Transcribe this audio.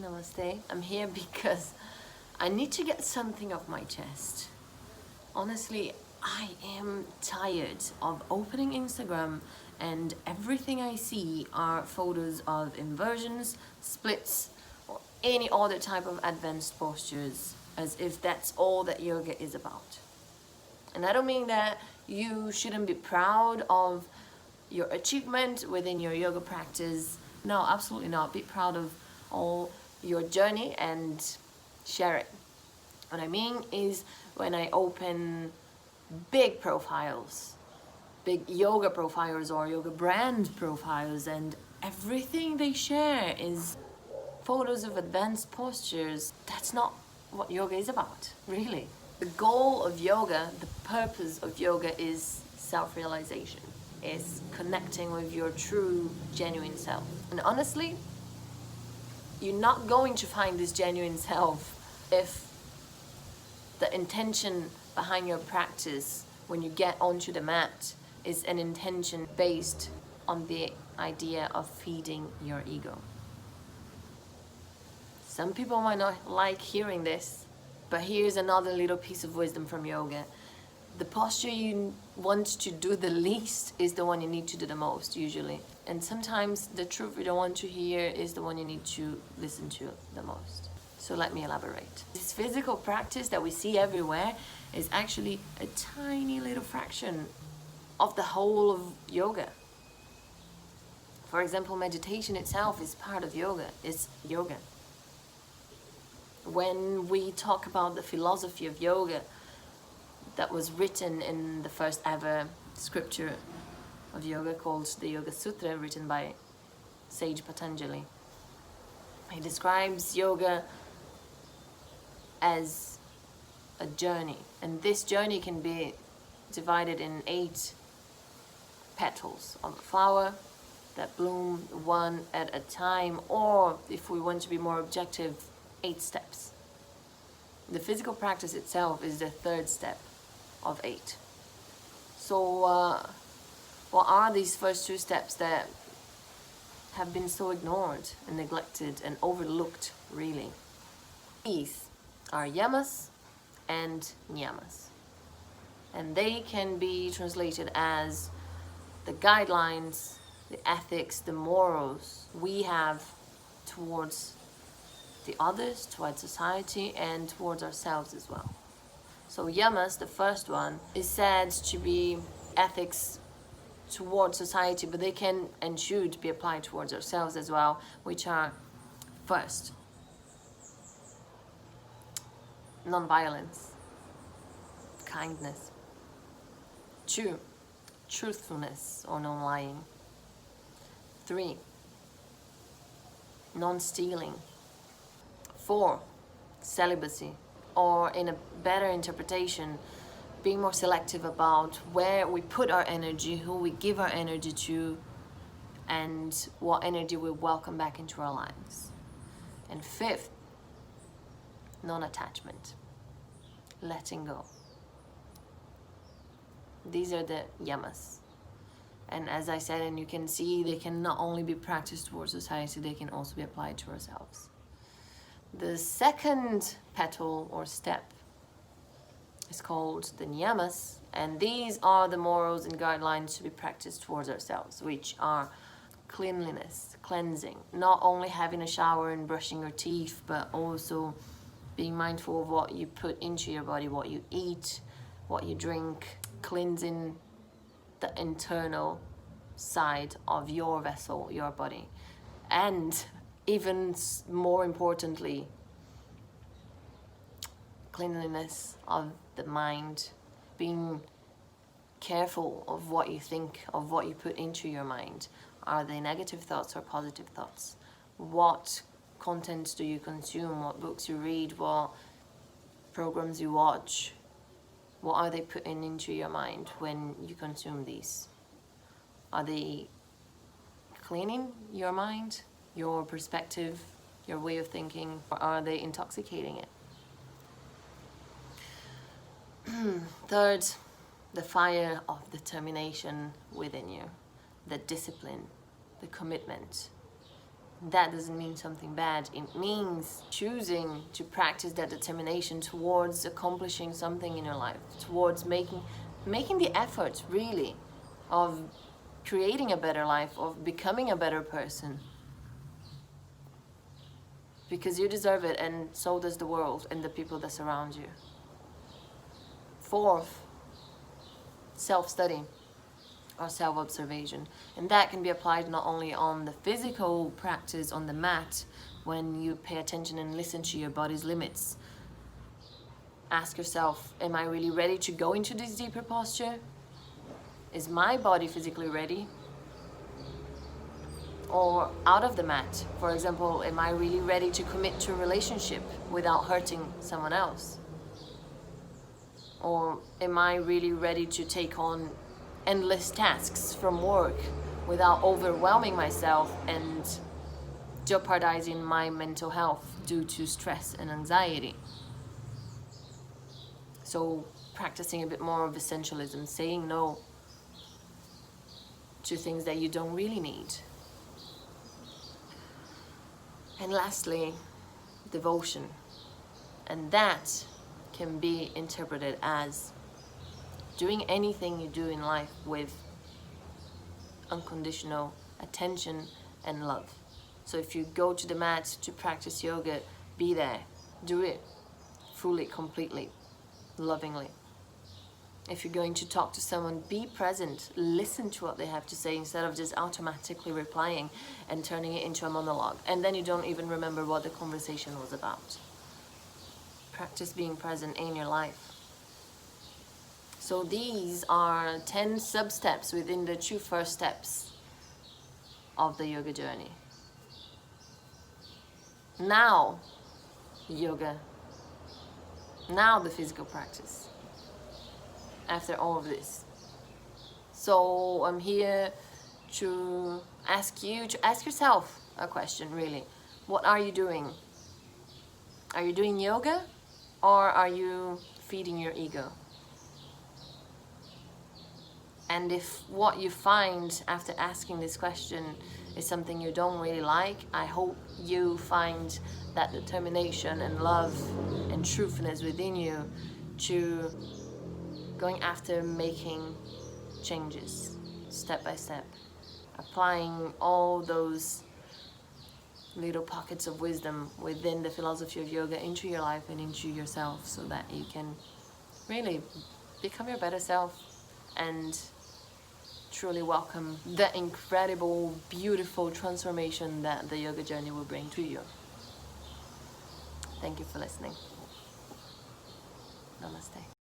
Namaste. I'm here because I need to get something off my chest. Honestly, I am tired of opening Instagram and everything I see are photos of inversions, splits, or any other type of advanced postures, as if that's all that yoga is about. And I don't mean that you shouldn't be proud of your achievement within your yoga practice. No, absolutely not. Be proud of all your journey and share it. What I mean is when I open big profiles, big yoga profiles or yoga brand profiles, and everything they share is photos of advanced postures, that's not what yoga is about, really. The goal of yoga, the purpose of yoga is self-realization, is connecting with your true, genuine self. And honestly, you're not going to find this genuine self if the intention behind your practice when you get onto the mat is an intention based on the idea of feeding your ego. Some people might not like hearing this, but here's another little piece of wisdom from yoga. The posture you want to do the least is the one you need to do the most, usually. And sometimes the truth you don't want to hear is the one you need to listen to the most. So let me elaborate. This physical practice that we see everywhere is actually a tiny little fraction of the whole of yoga. For example, meditation itself is part of yoga. It's yoga. When we talk about the philosophy of yoga that was written in the first ever scripture of yoga called the Yoga Sutra, written by sage Patanjali, he describes yoga as a journey, and this journey can be divided in 8 petals of a flower that bloom one at a time, or if we want to be more objective, 8 steps. The physical practice itself is the 3rd step of 8. So what are these first 2 steps that have been so ignored and neglected and overlooked, really? These are yamas and niyamas, and they can be translated as the guidelines, the ethics, the morals we have towards the others, towards society, and towards ourselves as well. So yamas, the first one, is said to be ethics towards society, but they can and should be applied towards ourselves as well, which are: first, non-violence, kindness; 2, truthfulness or non-lying; 3, non-stealing; 4, celibacy, or in a better interpretation, being more selective about where we put our energy, who we give our energy to, and what energy we welcome back into our lives. And 5th, non-attachment, letting go. These are the yamas. And as I said, and you can see, they can not only be practiced towards society, they can also be applied to ourselves. The second petal or step is called the niyamas, and these are the morals and guidelines to be practiced towards ourselves, which are cleanliness, cleansing, not only having a shower and brushing your teeth, but also being mindful of what you put into your body, what you eat, what you drink, cleansing the internal side of your vessel, your body. And even more importantly, cleanliness of the mind, being careful of what you think, of what you put into your mind. Are they negative thoughts or positive thoughts? What content do you consume? What books you read? What programs you watch? What are they putting into your mind when you consume these? Are they cleaning your mind, your perspective, your way of thinking, or are they intoxicating it? 3rd, the fire of determination within you, the discipline, the commitment, that doesn't mean something bad. It means choosing to practice that determination towards accomplishing something in your life, towards making the effort, really, of creating a better life, of becoming a better person. Because you deserve it, and so does the world and the people that surround you. Fourth, self-study or self-observation. And that can be applied not only on the physical practice on the mat, when you pay attention and listen to your body's limits. Ask yourself, am I really ready to go into this deeper posture? Is my body physically ready? Or out of the mat, for example, am I really ready to commit to a relationship without hurting someone else? Or am I really ready to take on endless tasks from work without overwhelming myself and jeopardizing my mental health due to stress and anxiety? So practicing a bit more of essentialism, saying no to things that you don't really need. And lastly, devotion. And that can be interpreted as doing anything you do in life with unconditional attention and love. So if you go to the mat to practice yoga, be there. Do it fully, completely, lovingly. If you're going to talk to someone, be present. Listen to what they have to say instead of just automatically replying and turning it into a monologue. And then you don't even remember what the conversation was about. Practice being present in your life. So these are 10 sub-steps within the 2 first steps of the yoga journey. Now, yoga. Now the physical practice. After all of this. So I'm here to ask you to ask yourself a question, really. What are you doing? Are you doing yoga, or are you feeding your ego? And if what you find after asking this question is something you don't really like, I hope you find that determination and love and truthfulness within you to going after making changes step by step, applying all those little pockets of wisdom within the philosophy of yoga into your life and into yourself, so that you can really become your better self and truly welcome the incredible, beautiful transformation that the yoga journey will bring to you. Thank you for listening. Namaste.